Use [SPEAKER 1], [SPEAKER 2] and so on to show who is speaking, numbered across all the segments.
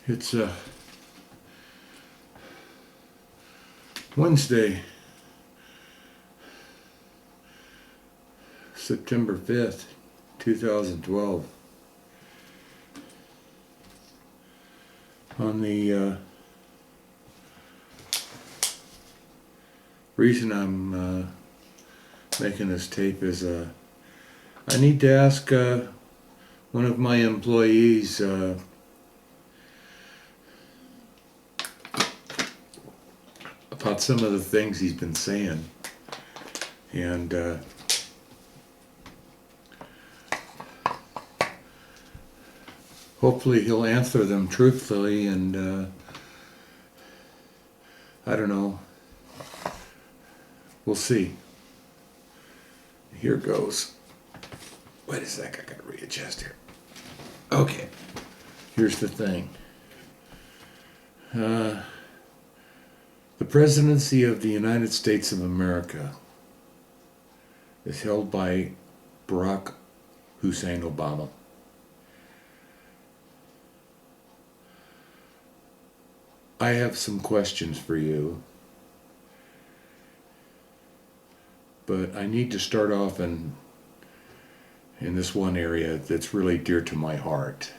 [SPEAKER 1] It's Wednesday, September 5th, 2012. On the reason I'm making this tape is I need to ask one of my employees about some of the things he's been saying, and hopefully he'll answer them truthfully, and I don't know, we'll see. Here goes. Wait a sec, I gotta readjust here. Okay, here's the thing. The presidency of the United States of America is held by Barack Hussein Obama. I have some questions for you, but I need to start off in this one area that's really dear to my heart.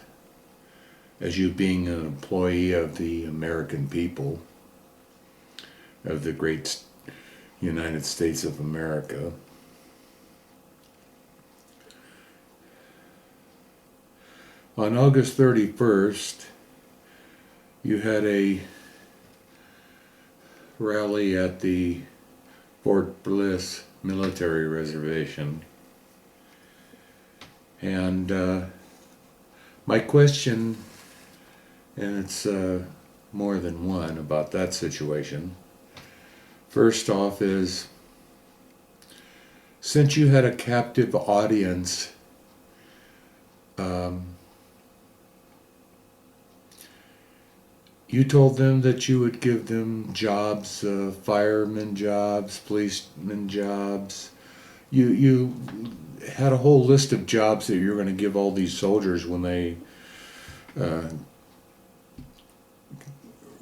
[SPEAKER 1] As you being an employee of the American people, of the great United States of America, on August 31st, you had a rally at the Fort Bliss military reservation. And my question, and it's more than one about that situation, first off is, since you had a captive audience, you told them that you would give them jobs, fireman jobs, policeman jobs. You had a whole list of jobs that you were going to give all these soldiers when they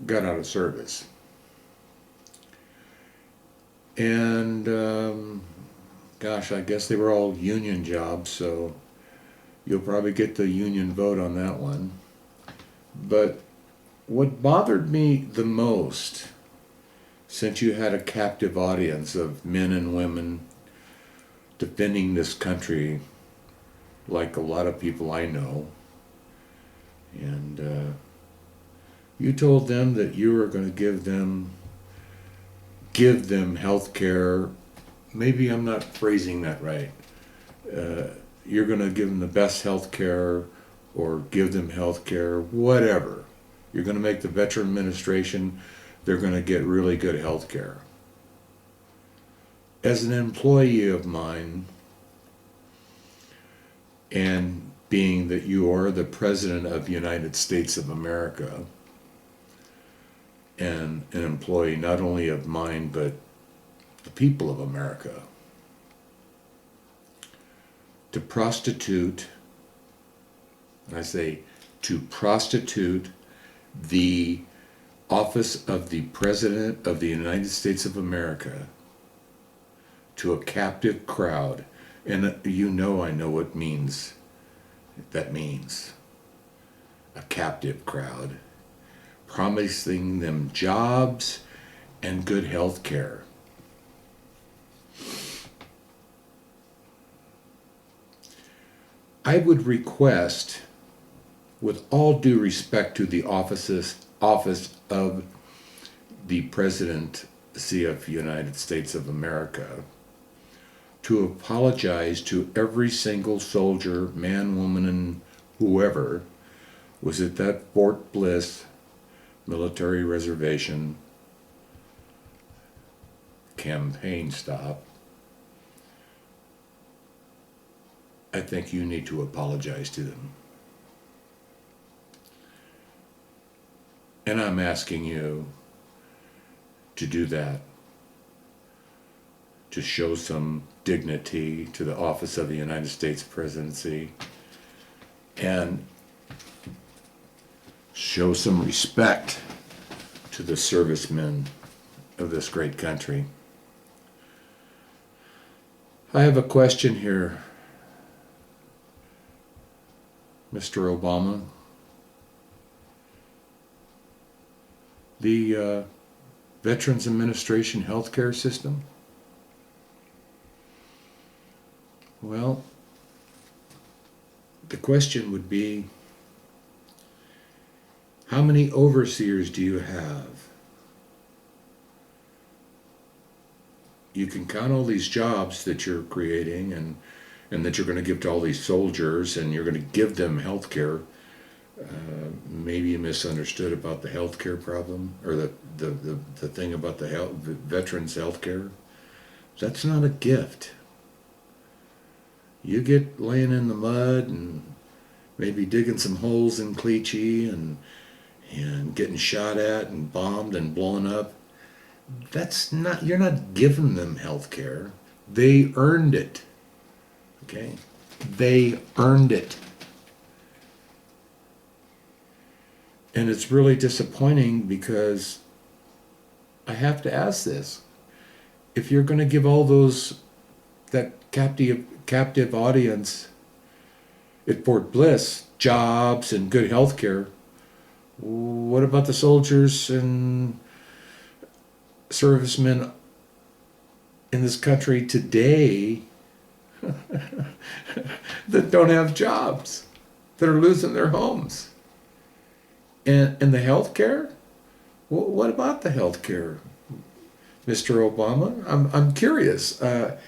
[SPEAKER 1] got out of service. And gosh, I guess they were all union jobs, so you'll probably get the union vote on that one. But what bothered me the most, since you had a captive audience of men and women defending this country, like a lot of people I know, and you told them that you were going to give them health care. Maybe I'm not phrasing that right. You're going to give them the best health care, or give them health care, whatever. You're going to make the Veteran Administration, they're going to get really good health care. As an employee of mine, and being that you are the President of the United States of America, and an employee not only of mine, but the people of America, to prostitute, I say to prostitute the office of the President of the United States of America to a captive crowd, and you know I know what that means. A captive crowd, promising them jobs and good health care. I would request, with all due respect to the office of the Presidency of the United States of America, to apologize to every single soldier, man, woman, and whoever was at that Fort Bliss military reservation campaign stop. I think you need to apologize to them. And I'm asking you to do that, to show some dignity to the office of the United States presidency, and show some respect to the servicemen of this great country. I have a question here, Mr. Obama. The Veterans Administration healthcare system? Well, the question would be, how many overseers do you have? You can count all these jobs that you're creating and that you're going to give to all these soldiers, and you're going to give them health care. Maybe you misunderstood about the health care problem, or the thing about the veterans' health care. That's not a gift. You get laying in the mud and maybe digging some holes in Clichy and getting shot at and bombed and blown up. That's not, you're not giving them health care. They earned it. Okay? They earned it. And it's really disappointing because I have to ask this. If you're going to give all that captive audience at Fort Bliss jobs and good health care, what about the soldiers and servicemen in this country today that don't have jobs, that are losing their homes? And the health care? What about the health care, Mr. Obama? I'm curious. Are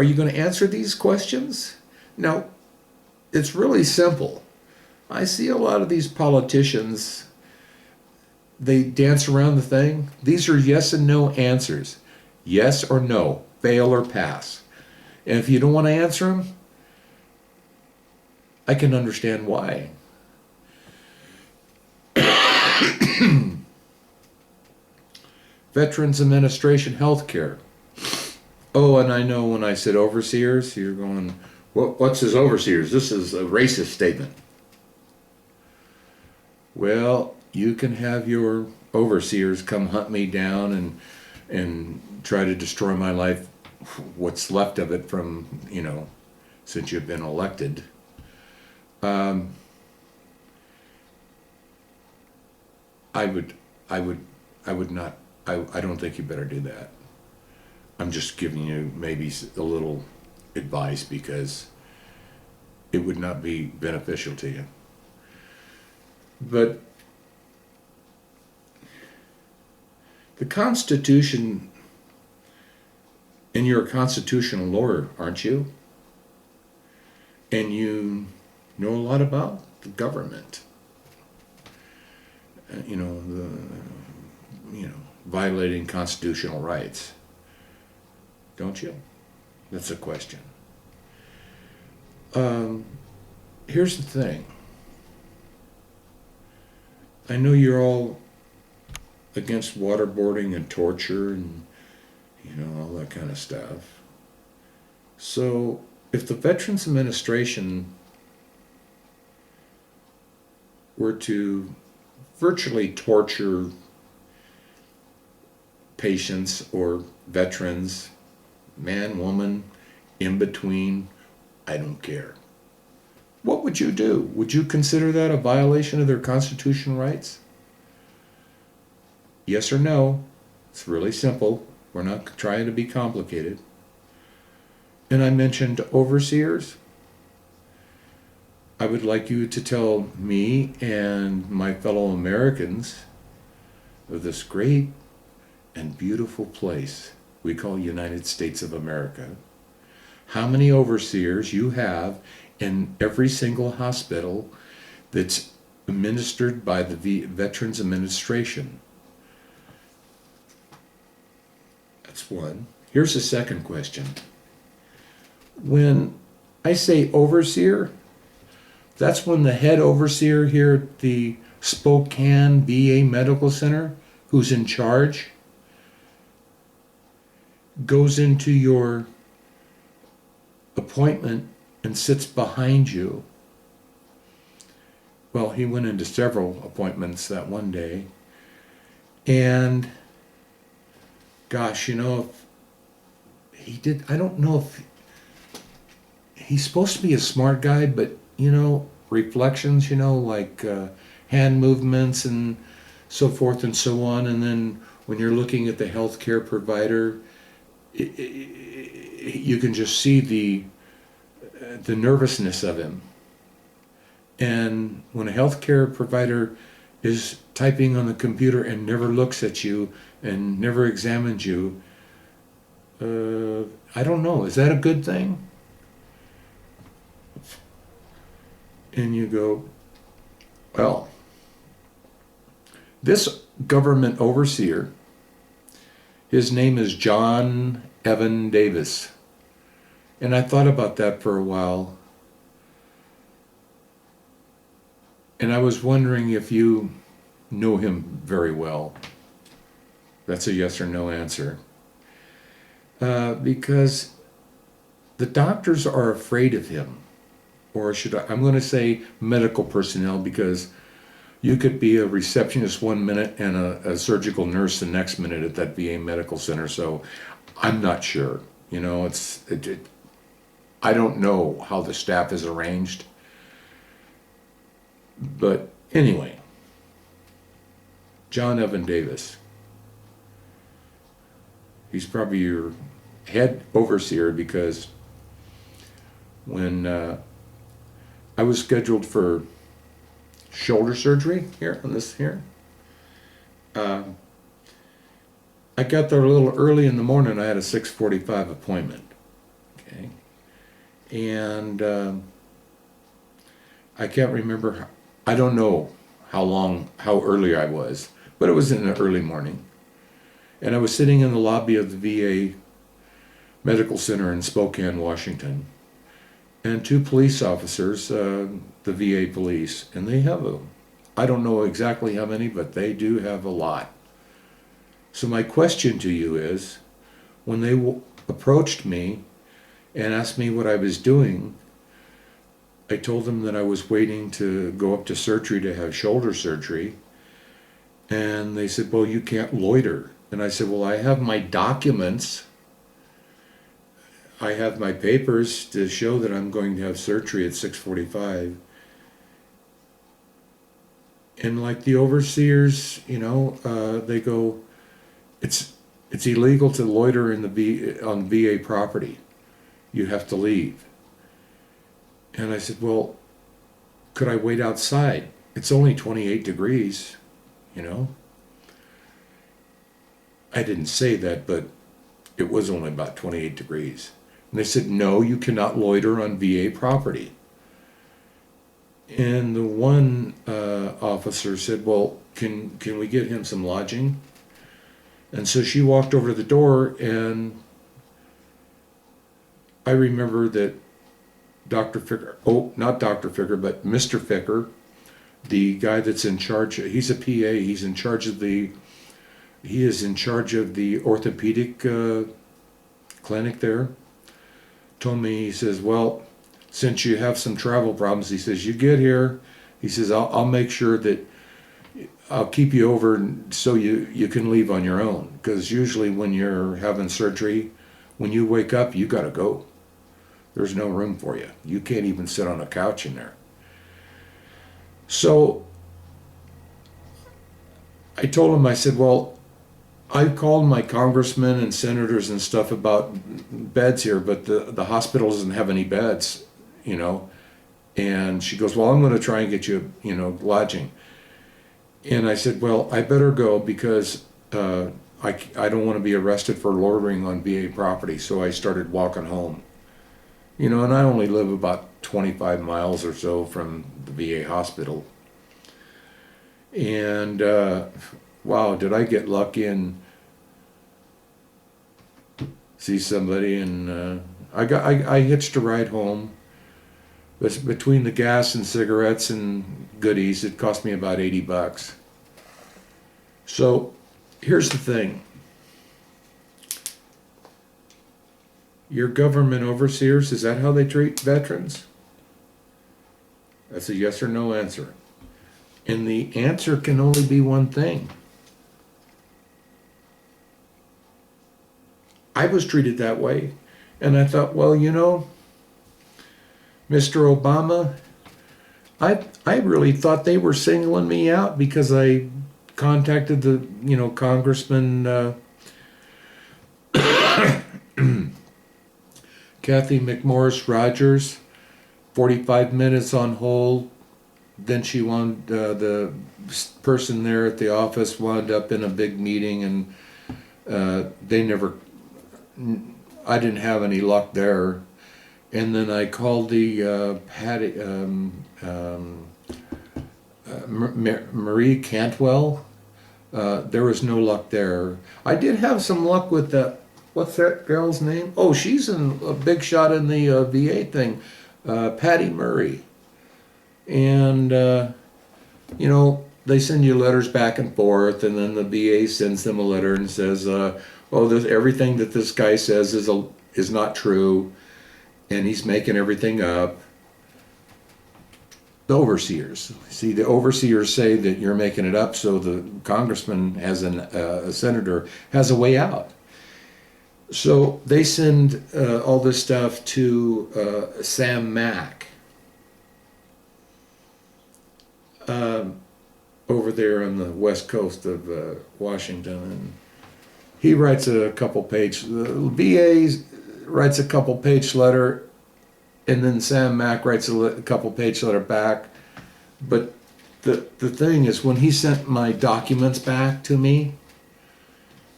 [SPEAKER 1] you going to answer these questions? Now, it's really simple. I see a lot of these politicians, they dance around the thing. These are yes and no answers. Yes or no, fail or pass. And if you don't want to answer them, I can understand why. Veterans Administration health care. Oh, and I know when I said overseers, you're going, what's his overseers? This is a racist statement. Well, you can have your overseers come hunt me down and try to destroy my life, what's left of it from, since you've been elected. I don't think you better do that. I'm just giving you maybe a little advice because it would not be beneficial to you. But the Constitution, and you're a constitutional lawyer, aren't you? And you know a lot about the government. Violating constitutional rights. Don't you? That's a question. Here's the thing. I know you're all against waterboarding and torture and, all that kind of stuff. So if the Veterans Administration were to virtually torture patients or veterans, man, woman, in between, I don't care. What would you do? Would you consider that a violation of their constitutional rights? Yes or no? It's really simple. We're not trying to be complicated. And I mentioned overseers. I would like you to tell me and my fellow Americans of this great and beautiful place we call United States of America, how many overseers you have in every single hospital that's administered by the Veterans Administration. That's one. Here's a second question. When I say overseer, that's when the head overseer here at the Spokane VA Medical Center, who's in charge, goes into your appointment and sits behind you well, he went into several appointments that one day. And gosh, you know, he did, I don't know if he's supposed to be a smart guy, but you know, reflections, you know, like hand movements and so forth and so on. And then when you're looking at the healthcare provider, you can just see the nervousness of him. And when a healthcare provider is typing on the computer and never looks at you and never examines you, I don't know, is that a good thing? And you go, well, this government overseer, his name is John Evan Davis. And I thought about that for a while. And I was wondering if you know him very well. That's a yes or no answer. Because the doctors are afraid of him. Or I'm going to say medical personnel, because you could be a receptionist one minute and a surgical nurse the next minute at that VA medical center. So I'm not sure. You know, I don't know how the staff is arranged. But anyway, John Evan Davis. He's probably your head overseer, because when I was scheduled for shoulder surgery here on this here, I got there a little early in the morning. I had a 6:45 appointment. Okay, and I can't remember. I don't know how early I was, but it was in the early morning. And I was sitting in the lobby of the VA Medical Center in Spokane, Washington. And two police officers, the VA police, and they have I don't know exactly how many, but they do have a lot. So my question to you is, when they approached me and asked me what I was doing, I told them that I was waiting to go up to surgery to have shoulder surgery. And they said, well, you can't loiter. And I said, well, I have my documents. I have my papers to show that I'm going to have surgery at 6:45. And like the overseers, you know, they go, it's illegal to loiter on VA property. You have to leave. And I said, well, could I wait outside? It's only 28 degrees, you know. I didn't say that, but it was only about 28 degrees. And they said, no, you cannot loiter on VA property. And the one officer said, well, can we get him some lodging? And so she walked over to the door, and I remember that Dr. Ficker, not Dr. Ficker, but Mr. Ficker, the guy that's in charge, he's a PA, he is in charge of the orthopedic clinic there, told me, he says, well, since you have some travel problems, he says, you get here, he says, I'll make sure that I'll keep you over so you can leave on your own, because usually when you're having surgery, when you wake up, you got to go. There's no room for you. You can't even sit on a couch in there. So I told him, I said, well, I called my congressmen and senators and stuff about beds here, but the hospital doesn't have any beds, you know. And she goes, well, I'm going to try and get you, you know, lodging. And I said, well, I better go, because I don't want to be arrested for loitering on VA property. So I started walking home. You know, and I only live about 25 miles or so from the VA hospital. And wow, did I get lucky and see somebody, and I hitched a ride home. But between the gas and cigarettes and goodies, it cost me about $80. So here's the thing. Your government overseers, is that how they treat veterans? That's a yes or no answer. And the answer can only be one thing. I was treated that way. And I thought, well, Mr. Obama, I really thought they were singling me out because I contacted the, Congressman Kathy McMorris Rogers, 45 minutes on hold. Then she wound, the person there at the office wound up in a big meeting, and I didn't have any luck there. And then I called the Marie Cantwell. There was no luck there. I did have some luck with what's that girl's name? Oh, she's a big shot in the VA thing, Patty Murray. And, they send you letters back and forth, and then the VA sends them a letter and says, everything that this guy says is not true, and he's making everything up. The overseers. See, the overseers say that you're making it up, so the congressman, as a senator, has a way out. So they send all this stuff to Sam Mack over there on the west coast of Washington, and he writes the VA writes a couple-page letter, and then Sam Mack writes a couple-page letter back. But the thing is, when he sent my documents back to me,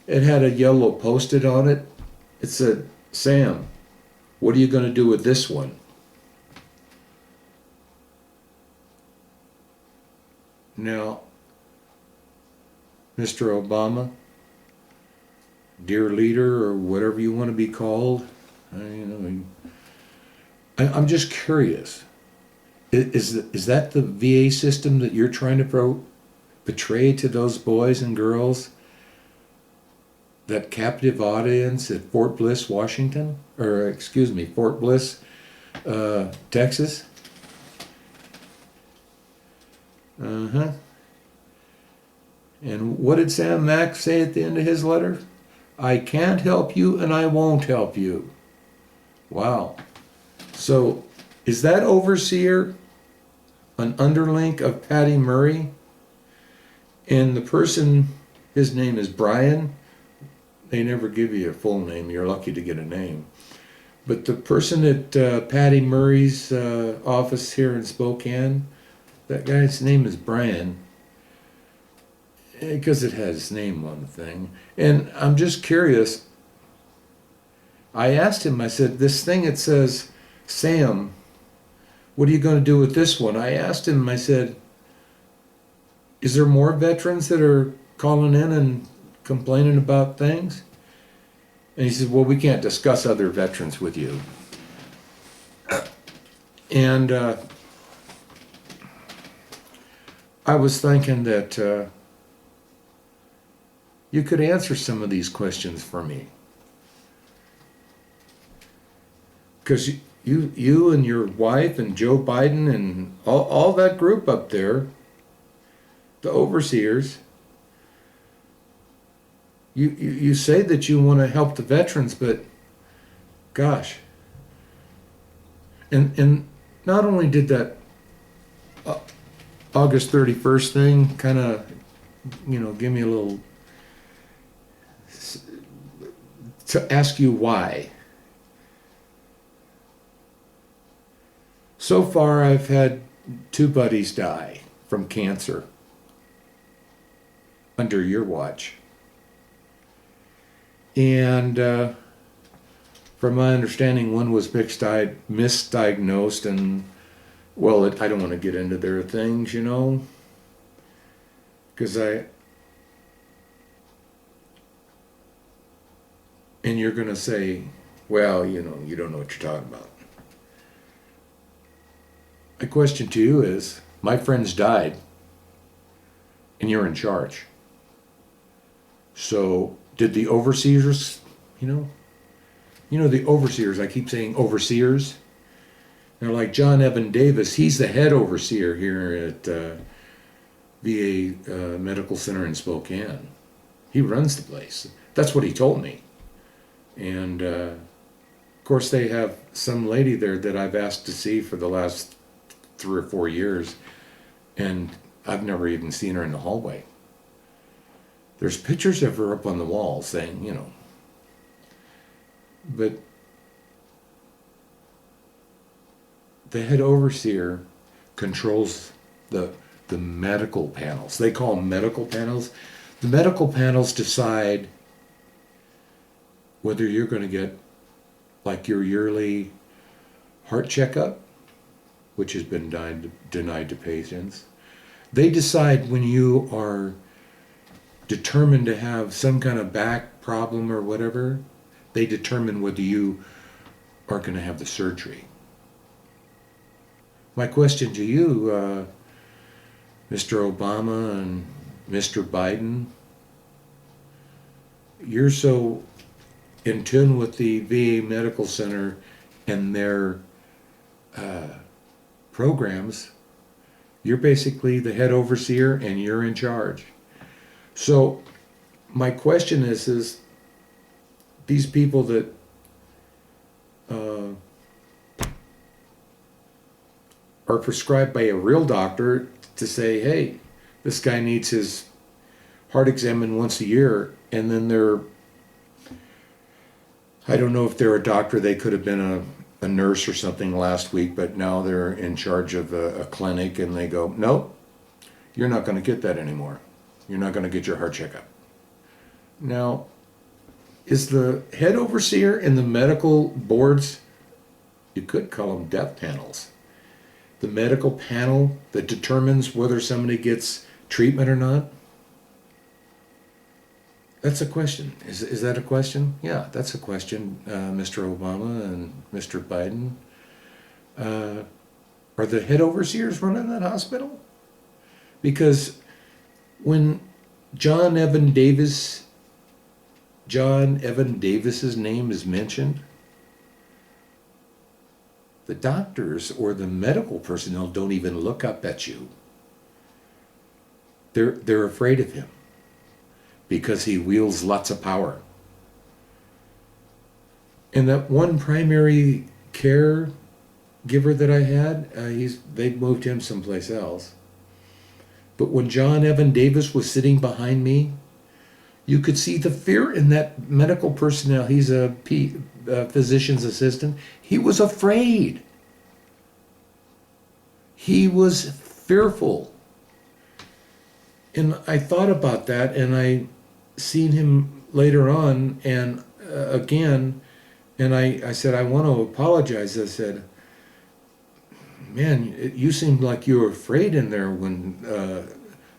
[SPEAKER 1] it had a yellow post-it on it. It said, "Sam, what are you going to do with this one?" Now, Mr. Obama, dear leader, or whatever you want to be called, I'm just curious. Is that the VA system that you're trying to portray to those boys and girls? That captive audience at Fort Bliss, Washington? Fort Bliss, Texas? Uh-huh. And what did Sam Mack say at the end of his letter? I can't help you and I won't help you. Wow. So, is that overseer an underlink of Patty Murray? And the person, his name is Brian. They never give you a full name. You're lucky to get a name. But the person at Patty Murray's office here in Spokane, that guy's name is Brian, because it has his name on the thing. And I'm just curious. I asked him, I said, this thing, it says, Sam, what are you going to do with this one? I asked him, I said, is there more veterans that are calling in and complaining about things? And he said, well, we can't discuss other veterans with you. And I was thinking that you could answer some of these questions for me. Because you and your wife and Joe Biden and all that group up there, the overseers, you say that you want to help the veterans, but gosh. And not only did that August 31st thing kind of, give me a little, to ask you why. So far, I've had 2 buddies die from cancer under your watch. And from my understanding, one was misdiagnosed, and, well, I don't want to get into their things, because and you're going to say, well, you don't know what you're talking about. My question to you is, my friends died, and you're in charge. So, did the overseers, the overseers, I keep saying overseers. They're like John Evan Davis, he's the head overseer here at VA medical center in Spokane. He runs the place. That's what he told me. And of course, they have some lady there that I've asked to see for the last 3 or 4 years, and I've never even seen her in the hallway. There's pictures of her up on the wall saying, you know, but the head overseer controls the medical panels. They call them medical panels. The medical panels decide whether you're going to get like your yearly heart checkup, which has been denied to patients. They decide when you are determined to have some kind of back problem or whatever, they determine whether you are going to have the surgery. My question to you, Mr. Obama and Mr. Biden, you're so in tune with the VA Medical Center and their programs, you're basically the head overseer and you're in charge. So my question is these people that are prescribed by a real doctor to say, hey, this guy needs his heart examined once a year, and then I don't know if they're a doctor, they could have been a nurse or something last week, but now they're in charge of a clinic, and they go, nope, you're not going to get that anymore. You're not going to get your heart checkup. Now, is the head overseer in the medical boards, you could call them death panels, the medical panel that determines whether somebody gets treatment or not? That's a question. Is that a question? Yeah, that's a question, Mr. Obama and Mr. Biden. Are the head overseers running that hospital? Because when John Evan Davis's name is mentioned, the doctors or the medical personnel don't even look up at you. They're afraid of him because he wields lots of power. And that one primary care giver that I had, they moved him someplace else. But when John Evan Davis was sitting behind me, you could see the fear in that medical personnel. He's a physician's assistant. He was afraid. He was fearful. And I thought about that, and I seen him later on, and again, and I said, I want to apologize. I said, man, you seemed like you were afraid in there when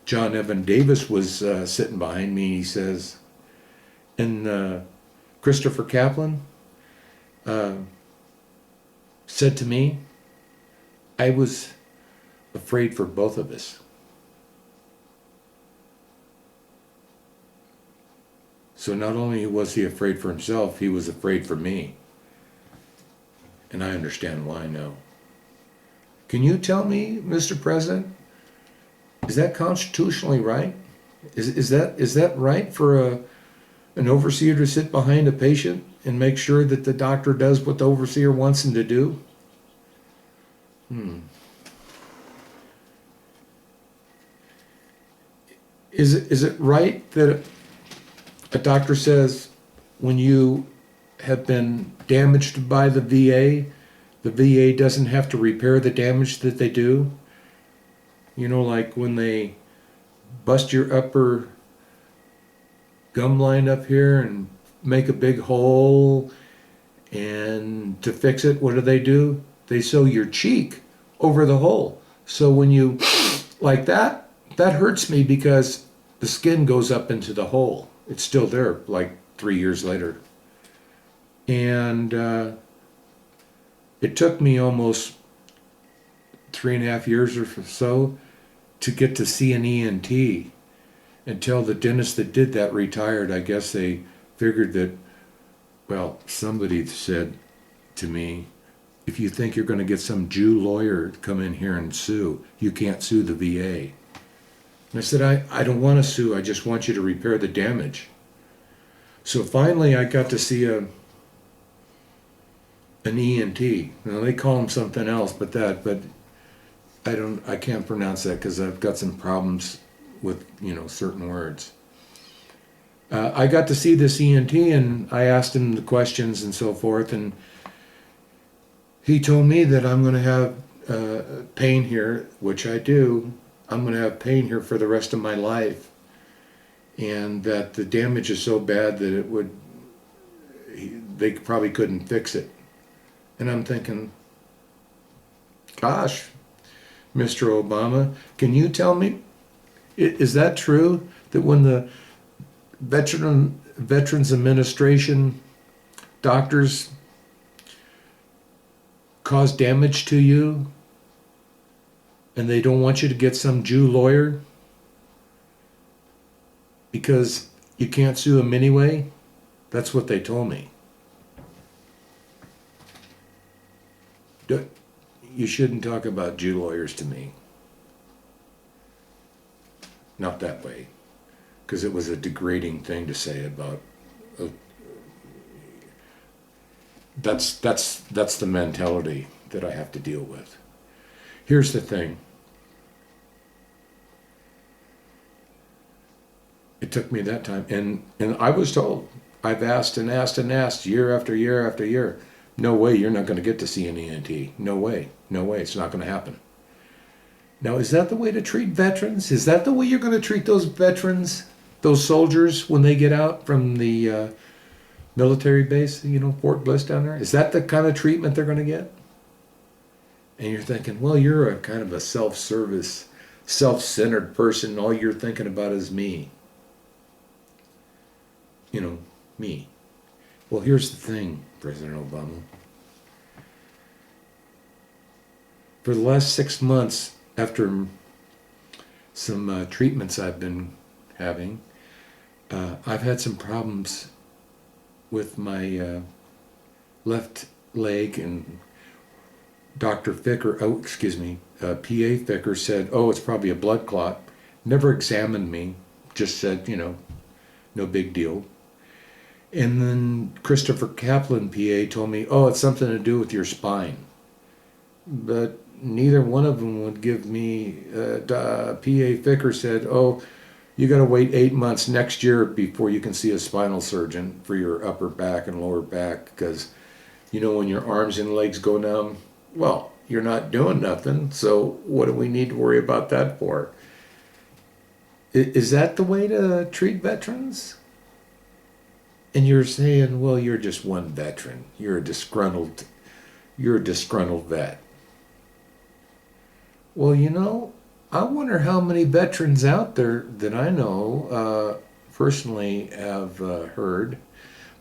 [SPEAKER 1] John Evan Davis was sitting behind me. He says, and Christopher Kaplan said to me, I was afraid for both of us. So not only was he afraid for himself, he was afraid for me. And I understand why now. Can you tell me, Mr. President, is that constitutionally right? Is that right for an overseer to sit behind a patient and make sure that the doctor does what the overseer wants him to do? Is it right that a doctor says when you have been damaged by the VA doesn't have to repair the damage that they do? You know, like when they bust your upper gum line up here and make a big hole, and to fix it, what do? They sew your cheek over the hole. So when you, like that hurts me because the skin goes up into the hole. It's still there like 3 years later. And it took me almost 3.5 years or so to get to see an ENT until the dentist that did that retired. I guess they figured that, well, somebody said to me, if you think you're going to get some Jew lawyer to come in here and sue, you can't sue the VA. And I said, I don't want to sue. I just want you to repair the damage. So finally I got to see an ENT. Now they call him something else, but I can't pronounce that because I've got some problems with, certain words. I got to see this ENT and I asked him the questions and so forth, and he told me that I'm going to have pain here, which I do. I'm going to have pain here for the rest of my life, and that the damage is so bad that they probably couldn't fix it. And I'm thinking, gosh, Mr. Obama, can you tell me, is that true that when the Veterans Administration doctors cause damage to you and they don't want you to get some Jew lawyer because you can't sue them anyway? That's what they told me. You shouldn't talk about Jew lawyers to me. Not that way. Because it was a degrading thing to say about... That's the mentality that I have to deal with. Here's the thing. It took me that time. And I was told, I've asked and asked and asked year after year after year, no way you're not going to get to see an ENT. No way. No way. It's not going to happen. Now, is that the way to treat veterans? Is that the way you're going to treat those veterans, those soldiers, when they get out from the military base, Fort Bliss down there? Is that the kind of treatment they're going to get? And you're thinking, well, you're a kind of a self-service, self-centered person. All you're thinking about is me. Me. Well, here's the thing, President Obama. For the last 6 months, after some treatments I've been having, I've had some problems with my left leg, and PA Ficker said, it's probably a blood clot. Never examined me, just said, no big deal. And then Christopher Kaplan, PA, told me, it's something to do with your spine. But neither one of them would give me, PA Ficker said, you got to wait 8 months next year before you can see a spinal surgeon for your upper back and lower back, because, when your arms and legs go numb, well, you're not doing nothing, so what do we need to worry about that for? Is that the way to treat veterans? And you're saying, well, you're just one veteran. You're a disgruntled vet. Well, I wonder how many veterans out there that I know personally have heard,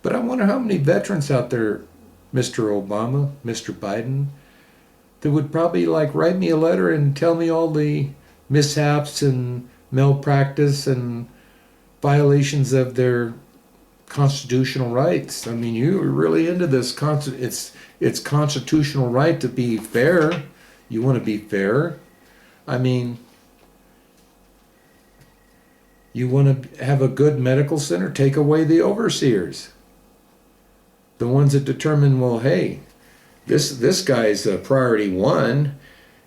[SPEAKER 1] but I wonder how many veterans out there, Mr. Obama, Mr. Biden, that would probably write me a letter and tell me all the mishaps and malpractice and violations of their constitutional rights. I mean, you're really into this. It's constitutional right to be fair. You want to be fair. I mean, you want to have a good medical center, take away the overseers. The ones that determine, well, hey, this guy's a priority 1,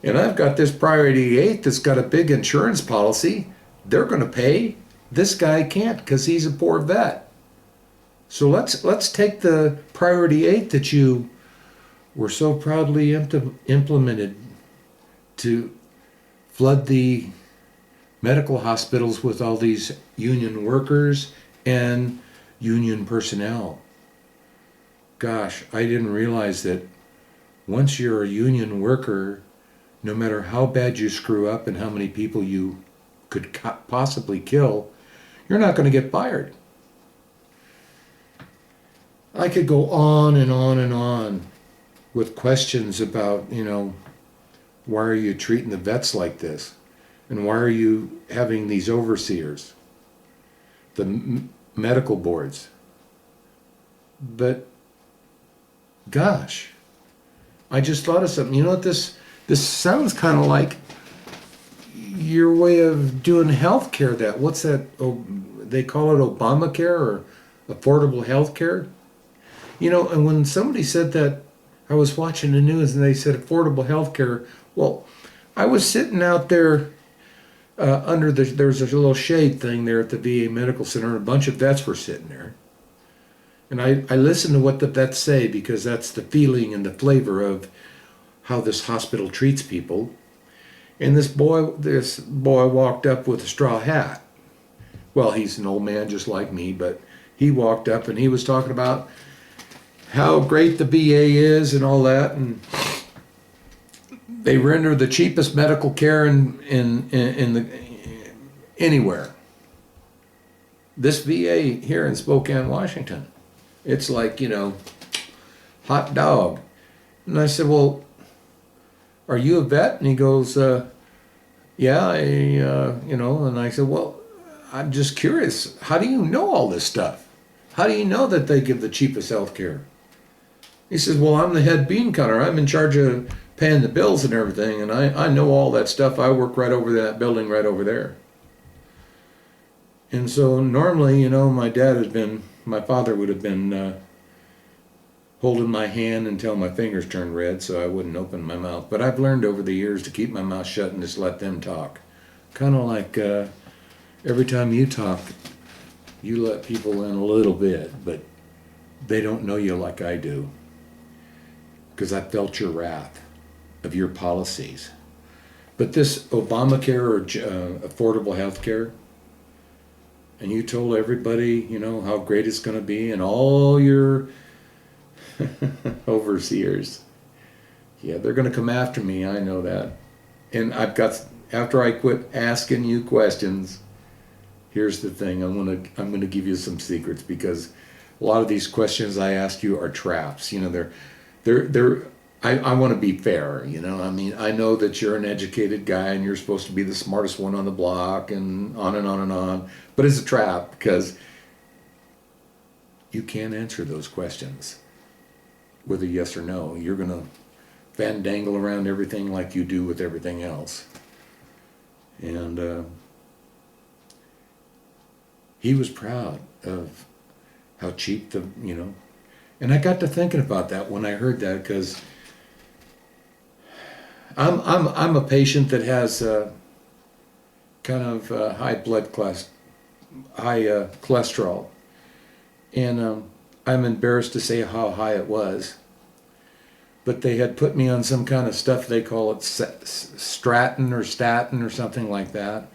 [SPEAKER 1] and I've got this priority 8 that's got a big insurance policy. They're going to pay. This guy can't because he's a poor vet. So let's take the priority 8 that you were so proudly implemented to flood the medical hospitals with all these union workers and union personnel. Gosh, I didn't realize that once you're a union worker, no matter how bad you screw up and how many people you could possibly kill, you're not going to get fired. I could go on and on and on with questions about, why are you treating the vets like this? And why are you having these overseers? The medical boards. But, gosh, I just thought of something. You know what this sounds kind of like? your way of doing healthcare. What's that? Oh, they call it Obamacare or affordable healthcare. And when somebody said that, I was watching the news and they said affordable healthcare. Well, I was sitting out there there's a little shade thing there at the VA Medical Center, and a bunch of vets were sitting there. And I listened to what the vets say, because that's the feeling and the flavor of how this hospital treats people. And this boy walked up with a straw hat. Well, he's an old man just like me, but he walked up and he was talking about how great the VA is and all that, and they render the cheapest medical care anywhere. This VA here in Spokane, Washington, it's like, hot dog. And I said, well, are you a vet? And he goes, yeah, and I said, well, I'm just curious. How do you know all this stuff? How do you know that they give the cheapest health care? He says, well, I'm the head bean counter. I'm in charge of paying the bills and everything, and I know all that stuff. I work right over that building right over there. And so normally, my father would have been holding my hand until my fingers turned red so I wouldn't open my mouth. But I've learned over the years to keep my mouth shut and just let them talk. Kind of like every time you talk, you let people in a little bit, but they don't know you like I do. Because I felt your wrath of your policies. But this Obamacare or affordable health care, and you told everybody, how great it's going to be, and all your overseers, yeah, they're going to come after me, I know that. And after I quit asking you questions, here's the thing, I'm going to give you some secrets, because a lot of these questions I ask you are traps. I want to be fair, I know that you're an educated guy and you're supposed to be the smartest one on the block and on and on and on, but it's a trap, because you can't answer those questions with a yes or no. You're going to fandangle around everything like you do with everything else. And he was proud of how cheap and I got to thinking about that when I heard that, because I'm a patient that has kind of high cholesterol, and I'm embarrassed to say how high it was, but they had put me on some kind of stuff, they call it statin or something like that,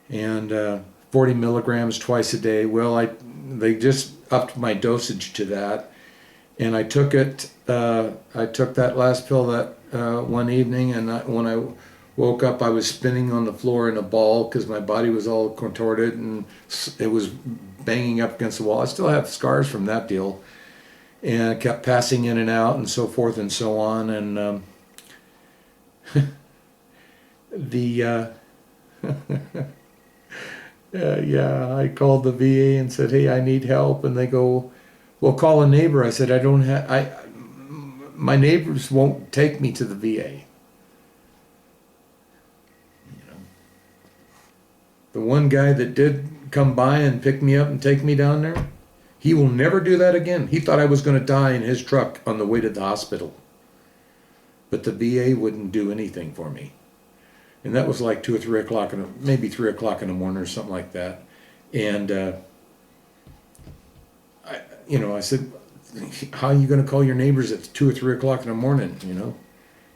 [SPEAKER 1] and 40 milligrams twice a day. Well, they just upped my dosage to that, and I took it. I took that last pill that one evening, and when I woke up, I was spinning on the floor in a ball because my body was all contorted and it was banging up against the wall. I still have scars from that deal, and I kept passing in and out and so forth and so on. And yeah, I called the VA and said, hey, I need help. And they go, well, call a neighbor. I said, my neighbors won't take me to the VA. The one guy that did come by and pick me up and take me down there, he will never do that again. He thought I was going to die in his truck on the way to the hospital. But the VA wouldn't do anything for me. And that was like 2 or 3 o'clock, maybe 3 o'clock in the morning or something like that. And I said, how are you going to call your neighbors at 2 or 3 o'clock in the morning,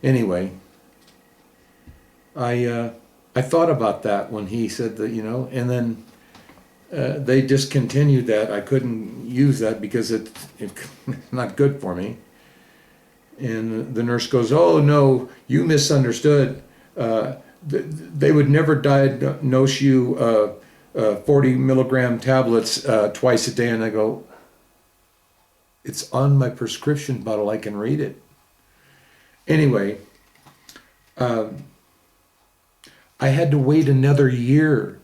[SPEAKER 1] Anyway, I thought about that when he said that, and then they discontinued that. I couldn't use that because it's not good for me. And the nurse goes, oh, no, you misunderstood. They would never diagnose you 40 milligram tablets twice a day. And I go, it's on my prescription bottle. I can read it. Anyway, I had to wait another year.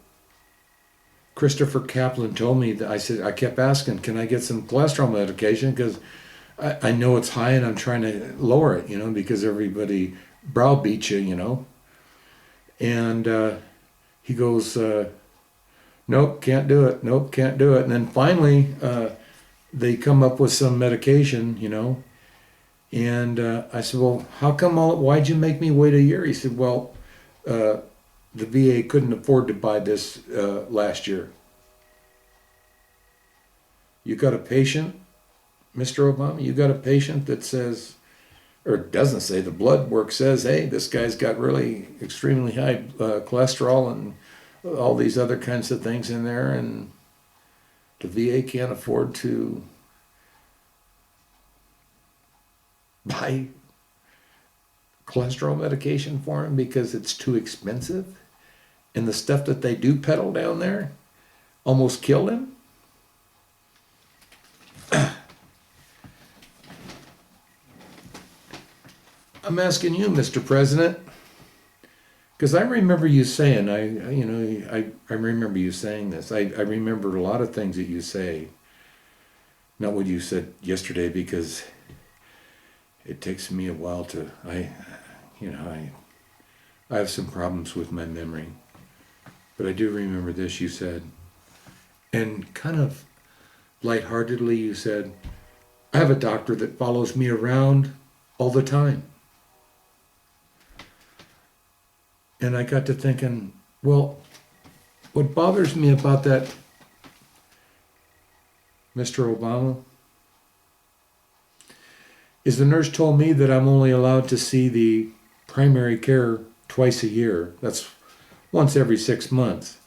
[SPEAKER 1] Christopher Kaplan told me that. I kept asking, can I get some cholesterol medication? Because I know it's high and I'm trying to lower it, because everybody browbeats you, And he goes, nope, can't do it. Nope, can't do it. And then finally, they come up with some medication, And I said, well, how come why'd you make me wait a year? He said, well, the VA couldn't afford to buy this last year. You got a patient, Mr. Obama, you got a patient that says, or doesn't say, the blood work says, hey, this guy's got really extremely high cholesterol and all these other kinds of things in there, and the VA can't afford to buy cholesterol medication for him because it's too expensive, and the stuff that they do peddle down there almost killed him. I'm asking you, Mr. President, because I remember you saying, I remember you saying this. I remember a lot of things that you say. Not what you said yesterday, because it takes me a while to, I have some problems with my memory. But I do remember this you said. And kind of lightheartedly you said, I have a doctor that follows me around all the time. And I got to thinking, well, what bothers me about that, Mr. Obama, is the nurse told me that I'm only allowed to see the primary care twice a year. That's once every 6 months.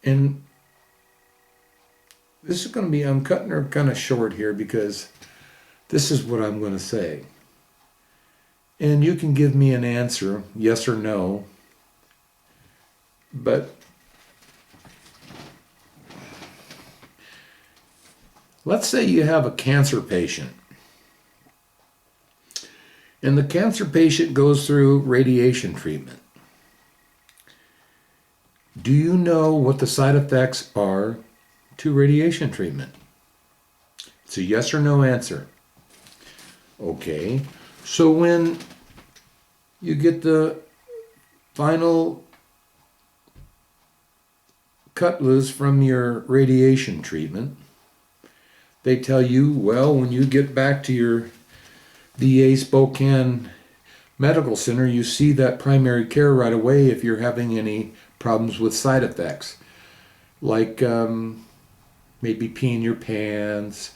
[SPEAKER 1] And this is going to be, I'm cutting her kind of short here because this is what I'm going to say. And you can give me an answer, yes or no. But let's say you have a cancer patient. And the cancer patient goes through radiation treatment. Do you know what the side effects are to radiation treatment? It's a yes or no answer. Okay. So when you get the final cut loose from your radiation treatment, they tell you, well, when you get back to your VA Spokane Medical Center, you see that primary care right away if you're having any problems with side effects, like maybe peeing your pants,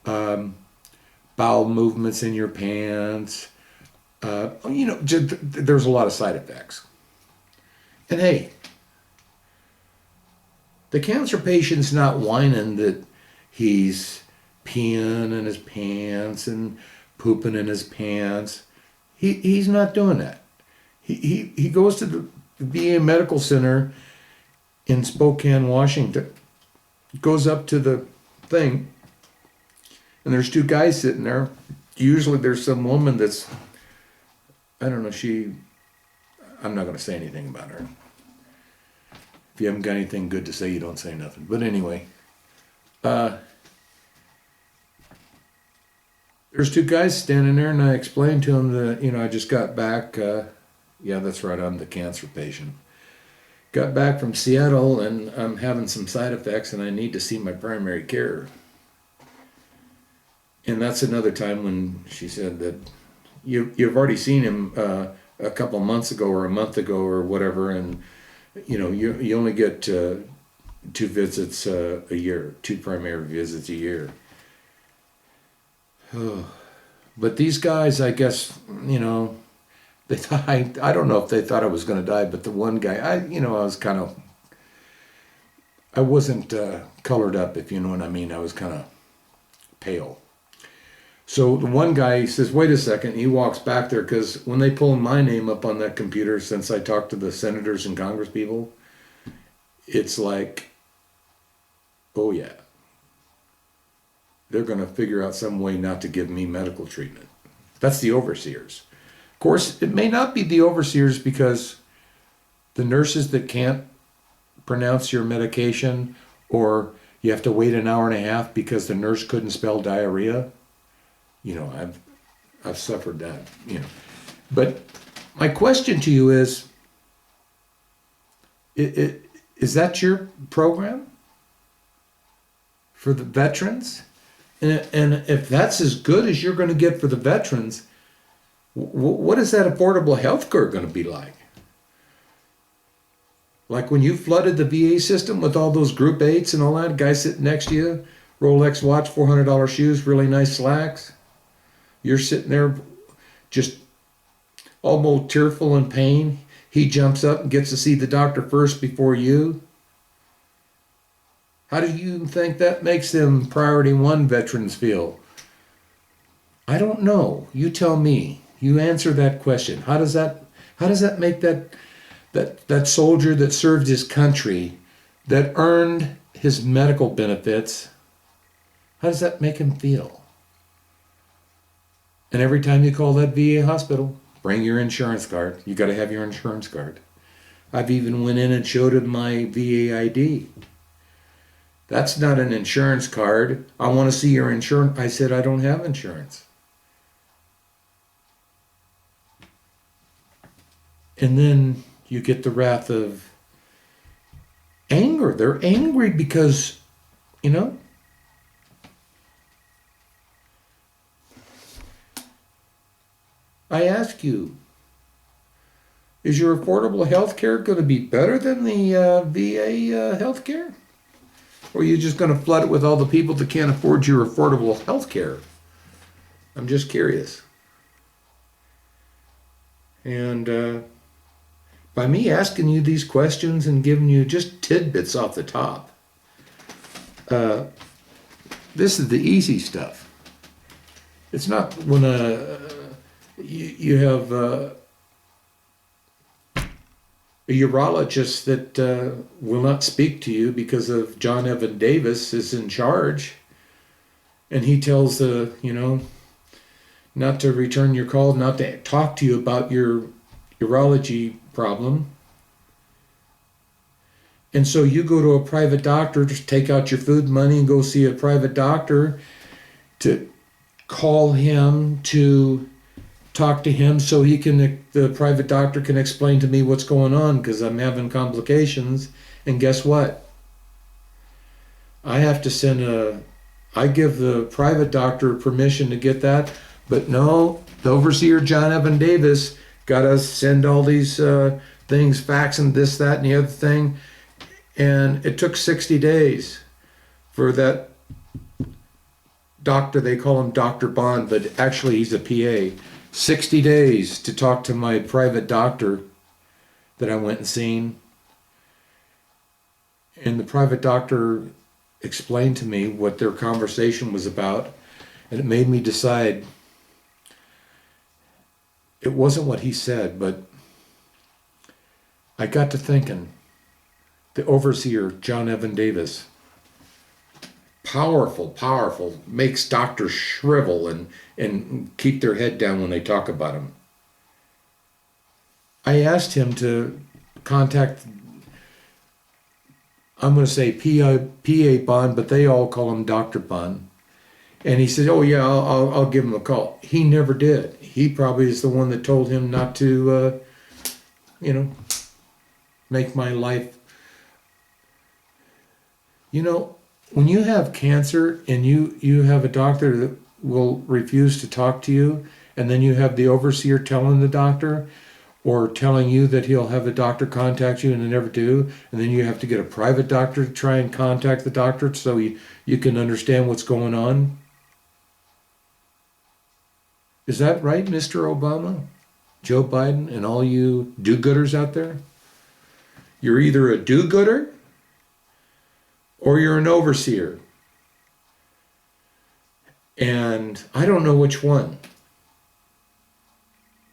[SPEAKER 1] bowel movements in your pants, there's a lot of side effects. And hey, the cancer patient's not whining that he's peeing in his pants and pooping in his pants. He's not doing that. He goes to the VA Medical Center in Spokane, Washington, goes up to the thing, and there's two guys sitting there. Usually there's some woman that's, I don't know, I'm not going to say anything about her. If you haven't got anything good to say, you don't say nothing. But anyway, there's two guys standing there, and I explained to them that, I just got back. Yeah, that's right, I'm the cancer patient. Got back from Seattle, and I'm having some side effects, and I need to see my primary care. And that's another time when she said that you've already seen him a couple months ago or a month ago or whatever, and you only get 2 visits a year, 2 primary visits a year. But these guys, I guess, they thought, I don't know if they thought I was going to die, but the one guy, I wasn't colored up, if you know what I mean. I was kind of pale. So the one guy, he says, wait a second. He walks back there, because when they pull my name up on that computer, since I talked to the senators and Congress people, it's like, oh yeah, they're going to figure out some way not to give me medical treatment. That's the overseers. Of course, it may not be the overseers, because the nurses that can't pronounce your medication, or you have to wait an hour and a half because the nurse couldn't spell diarrhea. I've suffered that. But my question to you is that your program for the veterans? And if that's as good as you're going to get for the veterans, what is that affordable health care going to be like? Like when you flooded the VA system with all those Group 8s and all that, guy sitting next to you, Rolex watch, $400 shoes, really nice slacks. You're sitting there just almost tearful in pain. He jumps up and gets to see the doctor first before you. How do you think that makes them priority one veterans feel? I don't know. You tell me. You answer that question. How does that make that soldier that served his country, that earned his medical benefits, how does that make him feel? And every time you call that VA hospital, bring your insurance card. You got to have your insurance card. I've even went in and showed him my VA ID. That's not an insurance card. I want to see your insurance. I said, I don't have insurance. And then you get the wrath of anger. They're angry because, I ask you, is your affordable health care going to be better than the VA health care? Or are you just going to flood it with all the people that can't afford your affordable health care? I'm just curious. And by me asking you these questions and giving you just tidbits off the top, this is the easy stuff. It's not when you have a urologist that will not speak to you because of John Evan Davis is in charge, and he tells not to return your call, not to talk to you about your urology problem. And so you go to a private doctor to take out your food money and go see a private doctor to call him to talk to him so the private doctor can explain to me what's going on because I'm having complications. And guess what? I have to I give the private doctor permission to get that, but no, the overseer, John Evan Davis, got us send all these things, faxing this, that, and the other thing. And it took 60 days for that doctor, they call him Dr. Bond, but actually he's a PA, 60 days to talk to my private doctor that I went and seen. And the private doctor explained to me what their conversation was about, and it made me decide. It wasn't what he said, but I got to thinking, the overseer, John Evan Davis, powerful, makes doctors shrivel and keep their head down when they talk about him. I asked him to contact, I'm going to say PA Bond, but they all call him Dr. Bond. And he said, oh yeah, I'll give him a call. He never did. He probably is the one that told him not to, make my life. When you have cancer and you have a doctor that will refuse to talk to you, and then you have the overseer telling the doctor or telling you that he'll have the doctor contact you and they never do, and then you have to get a private doctor to try and contact the doctor so you can understand what's going on. Is that right, Mr. Obama, Joe Biden, and all you do-gooders out there? You're either a do-gooder or you're an overseer. And I don't know which one.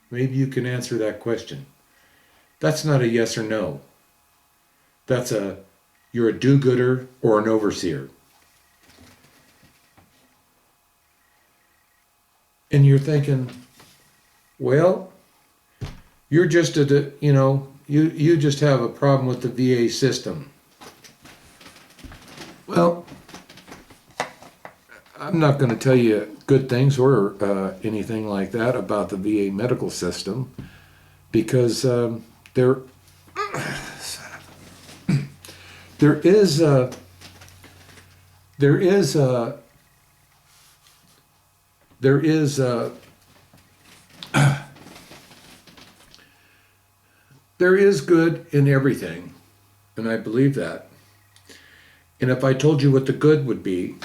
[SPEAKER 1] Maybe you can answer that question. That's not a yes or no. That's you're a do-gooder or an overseer. And you're thinking, well, you're just you just have a problem with the VA system. Well, I'm not going to tell you good things or anything like that about the VA medical system, because there there is a there is a there is a there is good in everything, and I believe that. And if I told you what the good would be,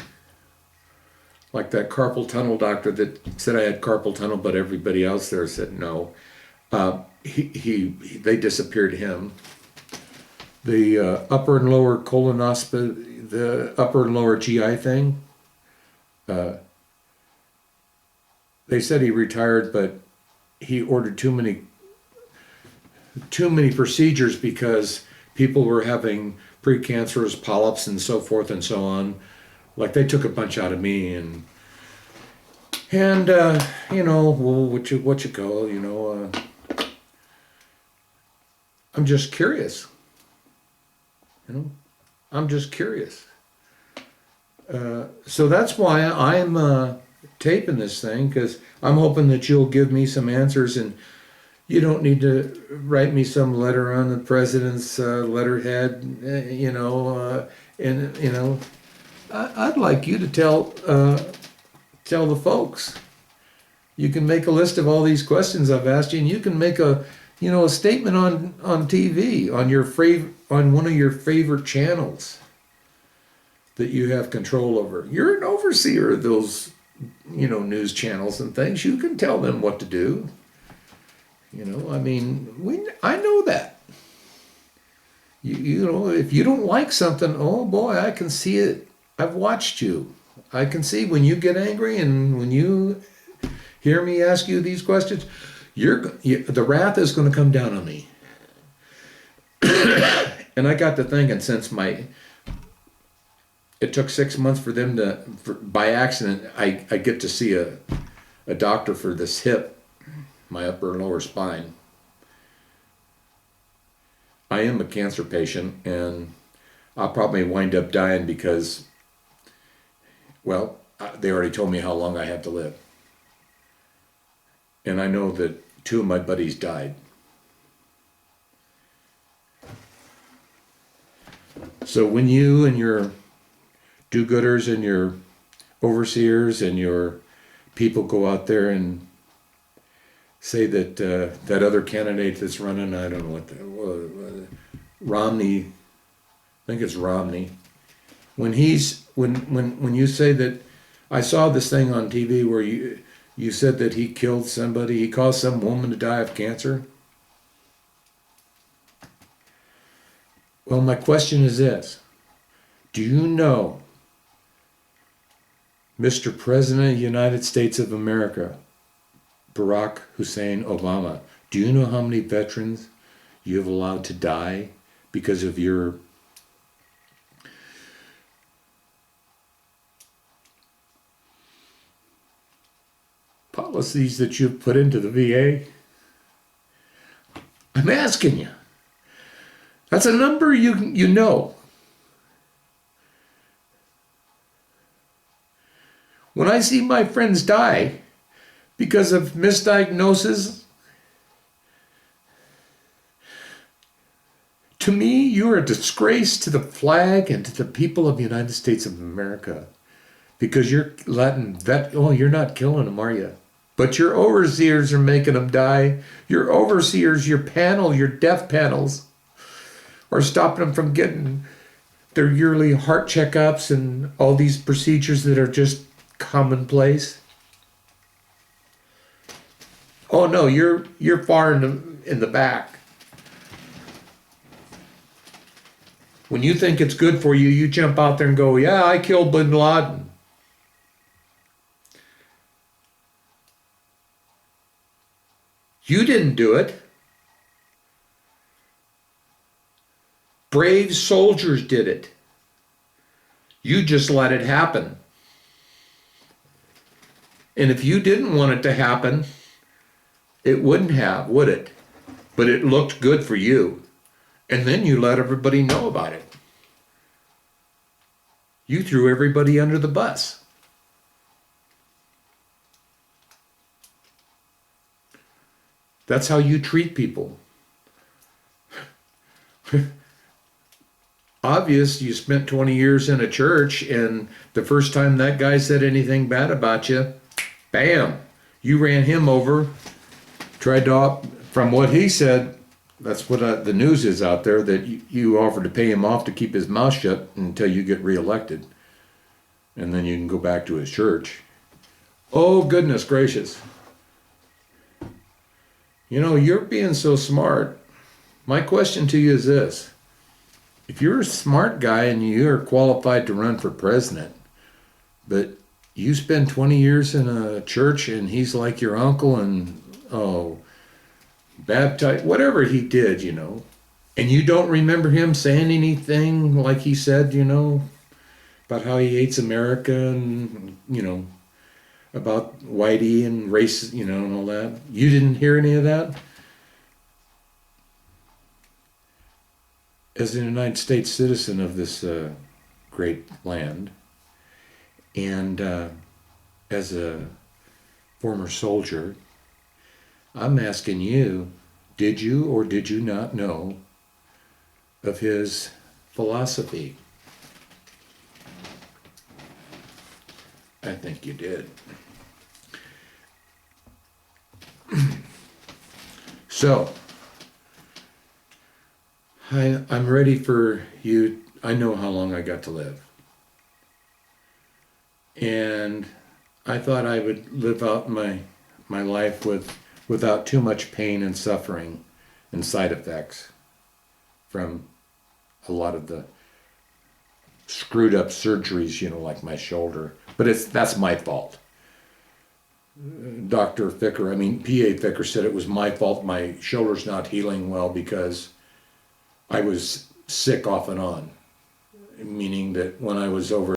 [SPEAKER 1] like that carpal tunnel doctor that said I had carpal tunnel, but everybody else there said no, they disappeared him. The upper and lower colonoscopy, the upper and lower GI thing, they said he retired, but he ordered too many procedures because people were having precancerous polyps and so forth and so on. Like, they took a bunch out of me, and you know, well, what you call, you know, I'm just curious. You know, I'm just curious. So that's why I'm taping this thing, because I'm hoping that you'll give me some answers, and you don't need to write me some letter on the president's letterhead, you know, and you know, I'd like you to tell the folks. You can make a list of all these questions I've asked you, and you can make a statement on TV on one of your favorite channels that you have control over. You're an overseer of those, news channels and things. You can tell them what to do. I mean, I know that. You know, if you don't like something, oh boy, I can see it. I've watched you. I can see when you get angry and when you hear me ask you these questions, the wrath is going to come down on me. And I got to thinking, since it took 6 months for them by accident, I get to see a doctor for this hip, my upper and lower spine. I am a cancer patient, and I'll probably wind up dying because, well, they already told me how long I have to live. And I know that 2 of my buddies died. So when you and your do-gooders and your overseers and your people go out there and say that that other candidate that's running, I don't know Romney, I think it's Romney. When you say that, I saw this thing on TV where you said that he killed somebody, he caused some woman to die of cancer. Well, my question is this: do you know, Mr. President of the United States of America, Barack Hussein Obama, do you know how many veterans you have allowed to die because of your policies that you've put into the VA? I'm asking you. That's a number you know. When I see my friends die because of misdiagnosis, to me, you're a disgrace to the flag and to the people of the United States of America, because you're letting you're not killing them, are you? But your overseers are making them die. Your overseers, your death panels, are stopping them from getting their yearly heart checkups and all these procedures that are just commonplace. Oh no, you're far in the back. When you think it's good for you, you jump out there and go, yeah, I killed Bin Laden. You didn't do it. Brave soldiers did it. You just let it happen. And if you didn't want it to happen, it wouldn't have, would it? But it looked good for you. And then you let everybody know about it. You threw everybody under the bus. That's how you treat people. Obvious, you spent 20 years in a church, and the first time that guy said anything bad about you, bam, you ran him over, tried to, from what he said, that's what the news is out there, that you offered to pay him off to keep his mouth shut until you get reelected. And then you can go back to his church. Oh, goodness gracious. You know, you're being so smart. My question to you is this. If you're a smart guy and you're qualified to run for president, but you spend 20 years in a church and he's like your uncle and, baptized, whatever he did, you know, and you don't remember him saying anything like he said, you know, about how he hates America and, you know, about Whitey and race, you know, and all that. You didn't hear any of that? As a United States citizen of this great land, and as a former soldier, I'm asking you, did you or did you not know of his philosophy? I think you did. So, I'm ready for you. I know how long I got to live. And I thought I would live out my life without too much pain and suffering and side effects from a lot of the screwed up surgeries, you know, like my shoulder. But that's my fault. Dr. Ficker, PA Ficker said it was my fault. My shoulder's not healing well because I was sick off and on, meaning that when I was over